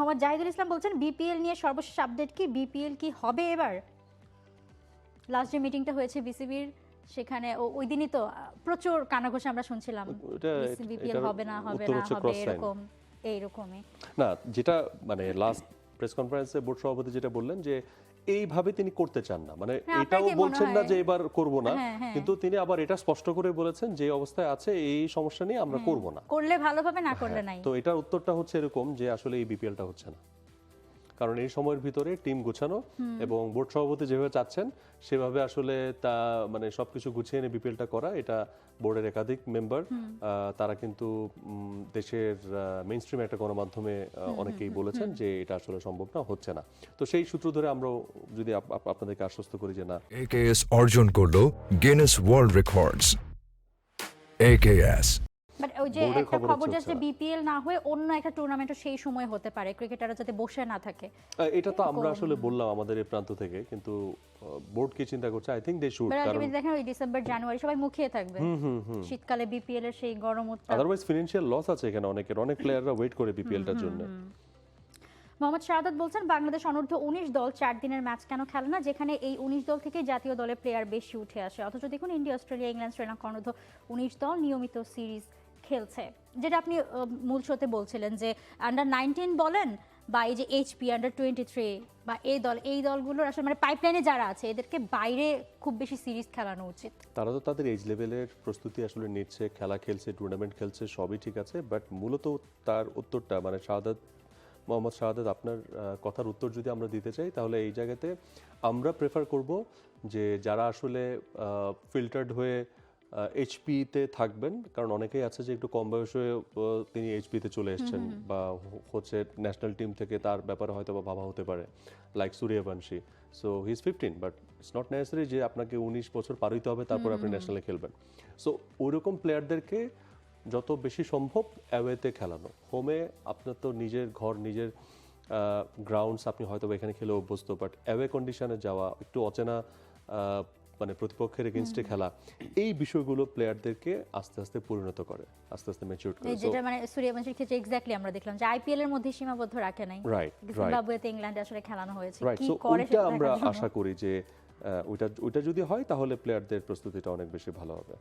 মোহাম্মদ জাহিদুল ইসলাম বলছেন বিপিএল নিয়ে সর্বশেষ আপডেট কি, বিপিএল কি হবে এবার? লাস্ট যে মিটিংটা হয়েছে বিসিবির সেখানে ওই দিনই তো প্রচুর কানাঘোষা আমরা শুনছিলাম, বিপিএল হবে না হবে না হবে এইরকমই না। যেটা মানে লাস্ট প্রেস কনফারেন্সে বোর্ড সভাপতি যেটা বললেন যে এইভাবে তিনি করতে চান না, মানে এটাও বলছেন না যে এবার করব না, কিন্তু তিনি আবার এটা স্পষ্ট করে বলেছেন যে অবস্থায় আছে এই সমস্যা নিয়ে আমরা করব না, করলে ভালোভাবে না করলে নাই। তো এটার উত্তরটা হচ্ছে এরকম যে আসলে এই বিপিএলটা হচ্ছে না, কারণ এই সময়ের ভিতরে টিম গোছানো এবং বোর্ড সভাপতি যেভাবে চাচ্ছেন সেভাবে আসলে তা মানে সবকিছু গুছিয়ে এনে বিপিএলটা করা, এটা বোর্ডের একাধিক মেম্বার তারা কিন্তু দেশের মেইন স্ট্রিম একটা গণমাধ্যমে অনেকেই বলেছেন যে এটা আসলে সম্ভব না, হচ্ছে না। তো সেই সূত্র ধরে আমরা যদি আপনাদেরকে আশ্বস্ত করি যে না, একেএস অর্জন করলো Guinness world records. AKS but ওই যে একটা খবর যে বিপিএল না হয়ে অন্য একটা টুর্নামেন্টও সেই সময় হতে পারে, ক্রিকেটাররা যাতে বসে না থাকে, এটা তো আমরা আসলে বললাম আমাদের এই প্রান্ত থেকে, কিন্তু বোর্ড কি চিন্তা করছে, আই থিংক দে শুড, কারণ দেখেন ওই ডিসেম্বর জানুয়ারি সবাই মুখিয়ে থাকবে শীতকালে বিপিএল এর সেই গরম উত্তাপ, আদারওয়াইজ ফিনান্সিয়াল লস আছে এখানে, অনেক প্লেয়াররা ওয়েট করে বিপিএলটার জন্য। মোহাম্মদ শাহাদাত বলছেন বাংলাদেশ অনূর্ধ্ব 19 দল 4 দিনের ম্যাচ কেন খেলে না, যেখানে এই 19 দল থেকে জাতীয় দলে প্লেয়ার বেশি উঠে আসে, অথচ দেখুন ইন্ডিয়া, অস্ট্রেলিয়া, ইংল্যান্ড, শ্রীলঙ্কা অনূর্ধ্ব 19 দল নিয়মিত সিরিজ খেলছে। যেটা আপনি মূল শোতে বলছিলেন যে আন্ডার 19 বলেন বা এই যে এইচপি আন্ডার 23 বা এই দলগুলোর আসলে মানে পাইপলাইনে যারা আছে এদেরকে বাইরে খুব বেশি সিরিজ খেলানো উচিত। তারা তো তাদের এজ লেভেলের প্রস্তুতি আসলে নিচ্ছে, খেলা খেলছে, টুর্নামেন্ট খেলছে, সবই ঠিক আছে, বাট মূলত তার উত্তরটা মানে মোহাম্মদ শাহাদাত আপনার কথার উত্তর যদি আমরা দিতে চাই তাহলে এই জায়গাতে আমরা প্রেফার করব যে যারা আসলে ফিল্টার্ড হয়ে এইচপিতে থাকবেন, কারণ অনেকেই আছে যে একটু কম বয়সে তিনি এইচপিতে চলে এসেছেন বা হচ্ছে ন্যাশনাল টিম থেকে তার ব্যাপারে হয়তো বা ভাবা হতে পারে, like Suryavanshi. So he is 15, but it's not necessary যে আপনাকে 19 বছর পার হইতে হবে তারপর আপনি ন্যাশনালে খেলবেন। সো ওইরকম প্লেয়ারদেরকে যত বেশি সম্ভব অ্যাওয়েতে খেলানো, হোমে আপনার তো নিজের ঘর, নিজের গ্রাউন্ডস, আপনি হয়তো এখানে খেলে অভ্যস্ত, বাট অ্যাওয়ে কন্ডিশনে যাওয়া, একটু অচেনা মানে প্রতিপক্ষের এগেইনস্টে খেলা, এই বিষয়গুলো প্লেয়ারদেরকে আস্তে আস্তে পরিণত করে, আস্তে আস্তে ম্যাচিউর করে। যেটা মানে সূর্যবংশীর ক্ষেত্রে এক্স্যাক্টলি আমরা দেখলাম যে আইপিএল এর মধ্যে সীমাবদ্ধ রাখে নাই, রাইট, জিম্বাবুয়েতে ইংল্যান্ডে আসলে খেলানো হয়েছে, কি সো করে ওইটা আমরা আশা করি যে ওইটা যদি হয় তাহলে প্লেয়ারদের প্রস্তুতিটা অনেক বেশি ভালো হবে।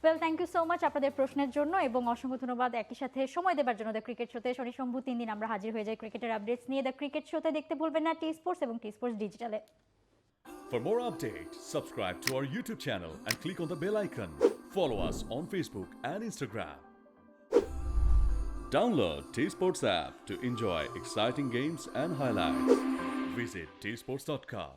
Well, thank you so much আপনাদের প্রশ্নের জন্য এবং অসংখ্য ধন্যবাদ একই সাথে সময় দেওয়ার জন্য। দ্য ক্রিকেট শোতে শনি সোম 3 দিন আমরা হাজির হয়ে যাই ক্রিকেটের আপডেটস নিয়ে। দ্য ক্রিকেট শোতে দেখতে ভুলবেন না টি স্পোর্টস এবং T Sports ডিজিটালে। For more updates, subscribe to our YouTube channel and click on the bell icon. Follow us on Facebook and Instagram. Download T Sports app to enjoy exciting games and highlights. Visit tsports.com.